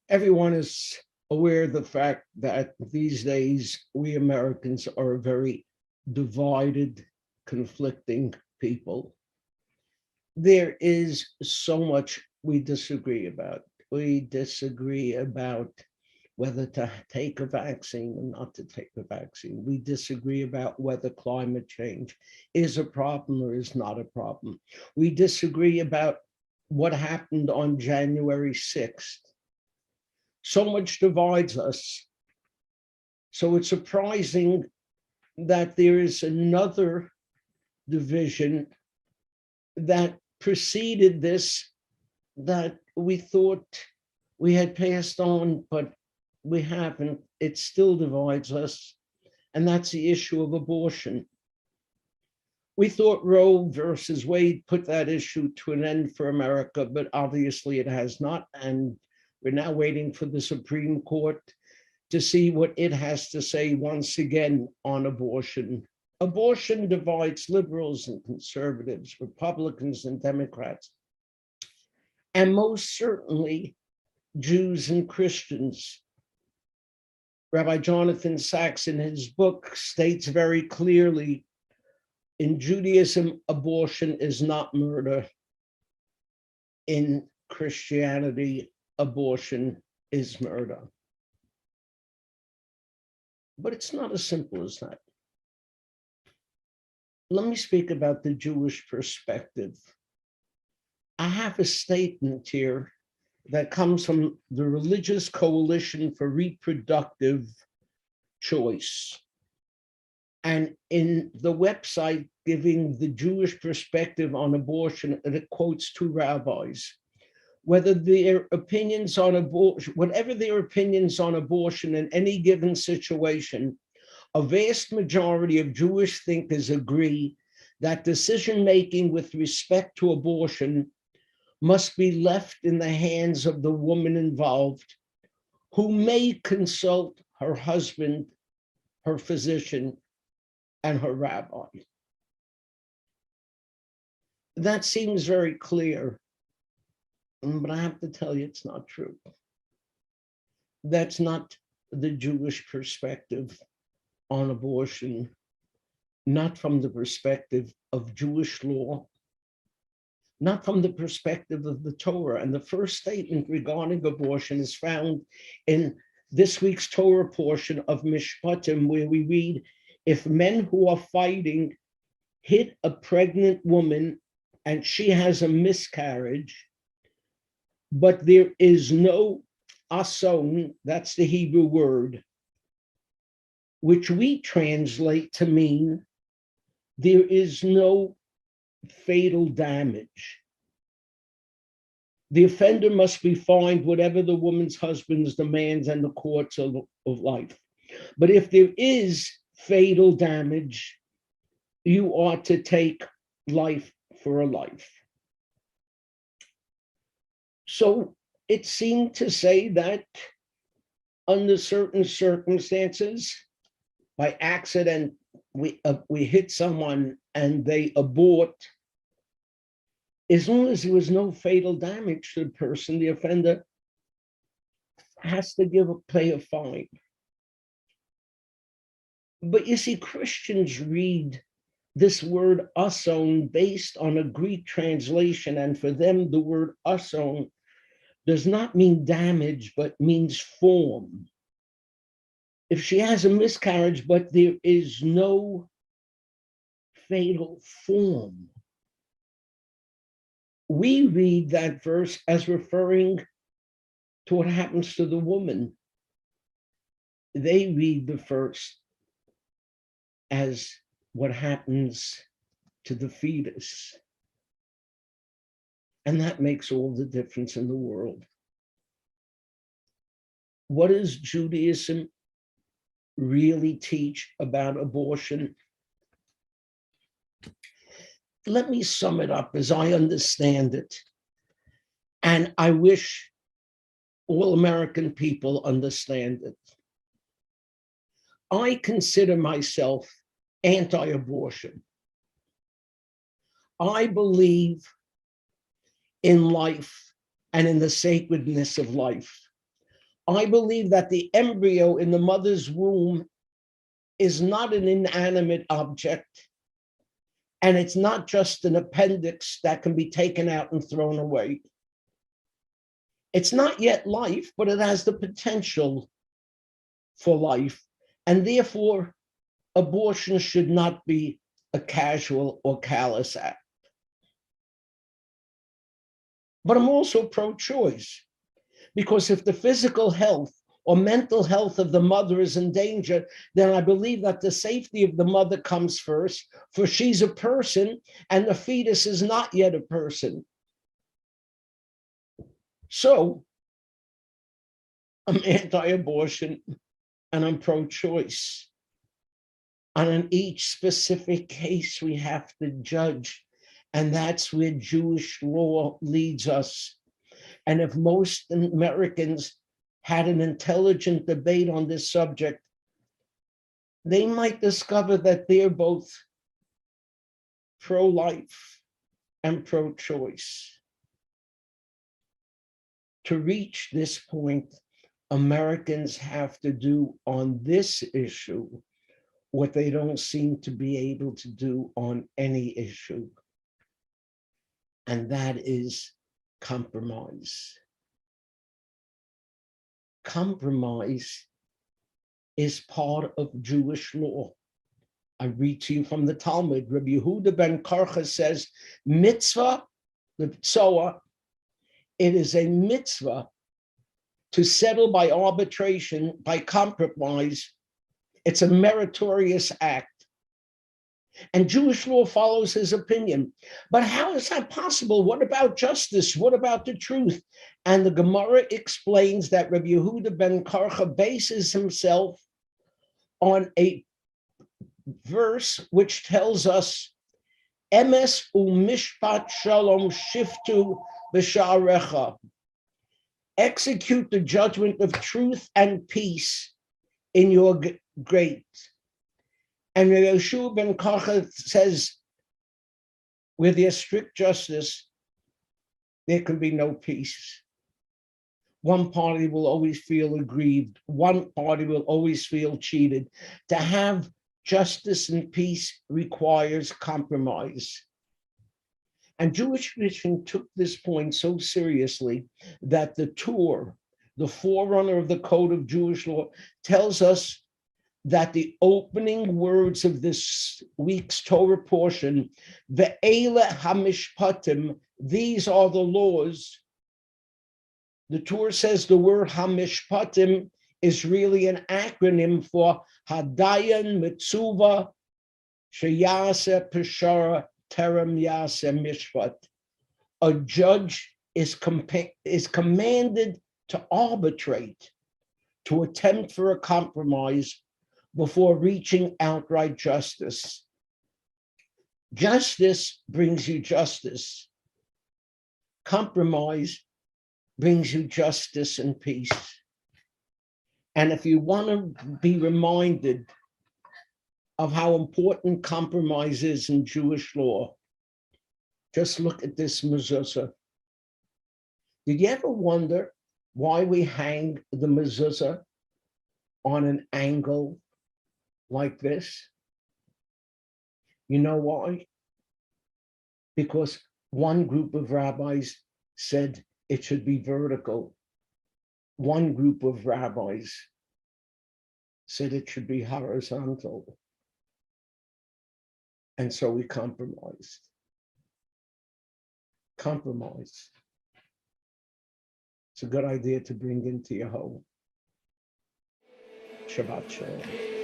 Everyone is aware of the fact that these days we Americans are a very divided, conflicting people. There is so much we disagree about. We disagree about whether to take a vaccine or not to take the vaccine. We disagree about whether climate change is a problem or is not a problem. We disagree about what happened on January 6th. So much divides us. So it's surprising that there is another division that preceded this that we thought we had passed on, but we haven't. It still divides us, and that's the issue of abortion. We thought Roe versus Wade put that issue to an end for America, but obviously it has not, and we're now waiting for the Supreme Court to see what it has to say once again on abortion. Abortion divides liberals and conservatives, Republicans and Democrats, and most certainly Jews and Christians. Rabbi Jonathan Sacks, in his book, states very clearly, in Judaism, abortion is not murder. In Christianity, abortion is murder. But it's not as simple as that. Let me speak about the Jewish perspective. I have a statement here that comes from the Religious Coalition for Reproductive Choice. And in the website giving the Jewish perspective on abortion, it quotes two rabbis. Whether their opinions on abortion, whatever their opinions on abortion in any given situation, a vast majority of Jewish thinkers agree that decision-making with respect to abortion must be left in the hands of the woman involved, who may consult her husband, her physician, and her rabbi. That seems very clear, but I have to tell you it's not true. That's not the Jewish perspective on abortion, not from the perspective of Jewish law, not from the perspective of the Torah. And the first statement regarding abortion is found in this week's Torah portion of Mishpatim, where we read, if men who are fighting hit a pregnant woman and she has a miscarriage, but there is no ason, that's the Hebrew word, which we translate to mean there is no fatal damage. The offender must be fined whatever the woman's husband's demands and the courts of life. But if there is fatal damage, you are to take life for a life. So it seemed to say that under certain circumstances, by accident, we hit someone and they abort, as long as there was no fatal damage to the person, the offender has to pay a fine. But you see, Christians read this word ason based on a Greek translation, and for them, the word ason does not mean damage, but means form. If she has a miscarriage, but there is no fatal form, we read that verse as referring to what happens to the woman. They read the verse as what happens to the fetus. And that makes all the difference in the world. What does Judaism really teach about abortion? Let me sum it up as I understand it. And I wish all American people understand it. I consider myself anti-abortion. I believe in life and in the sacredness of life. I believe that the embryo in the mother's womb is not an inanimate object, and it's not just an appendix that can be taken out and thrown away. It's not yet life, but it has the potential for life, and therefore abortion should not be a casual or callous act. But I'm also pro-choice, because if the physical health or mental health of the mother is in danger, then I believe that the safety of the mother comes first, for she's a person and the fetus is not yet a person. So I'm anti-abortion and I'm pro-choice. And in each specific case, we have to judge. And that's where Jewish law leads us. And if most Americans had an intelligent debate on this subject, they might discover that they're both pro-life and pro-choice. To reach this point, Americans have to do on this issue what they don't seem to be able to do on any issue, and that is compromise. Compromise is part of Jewish law. I read to you from the Talmud. Rabbi Yehuda ben Karcha says, mitzvah, the tzoah, it is a mitzvah to settle by arbitration, by compromise. It's a meritorious act. And Jewish law follows his opinion. But how is that possible? What about justice? What about the truth? And the Gemara explains that Rabbi Yehuda ben Karcha bases himself on a verse which tells us, Emes u'mishpat shalom shiftu b'sha'arecha. Execute the judgment of truth and peace in your gates. And Yeshua ben Karcha says, where there's strict justice, there can be no peace. One party will always feel aggrieved. One party will always feel cheated. To have justice and peace requires compromise. And Jewish tradition took this point so seriously that the Torah, the forerunner of the code of Jewish law, tells us that the opening words of this week's Torah portion, Ve'ele HaMishpatim, these are the laws. The Torah says the word HaMishpatim is really an acronym for Hadayan Mitzvah Sheyase Peshara Terem Yase Mishpat. A judge is commanded to arbitrate, to attempt for a compromise before reaching outright justice. Justice brings you justice. Compromise brings you justice and peace. And if you want to be reminded of how important compromise is in Jewish law, just look at this mezuzah. Did you ever wonder why we hang the mezuzah on an angle like this? You know why? Because one group of rabbis said it should be vertical. One group of rabbis said it should be horizontal. And so we compromised. Compromise. It's a good idea to bring into your home. Shabbat shalom.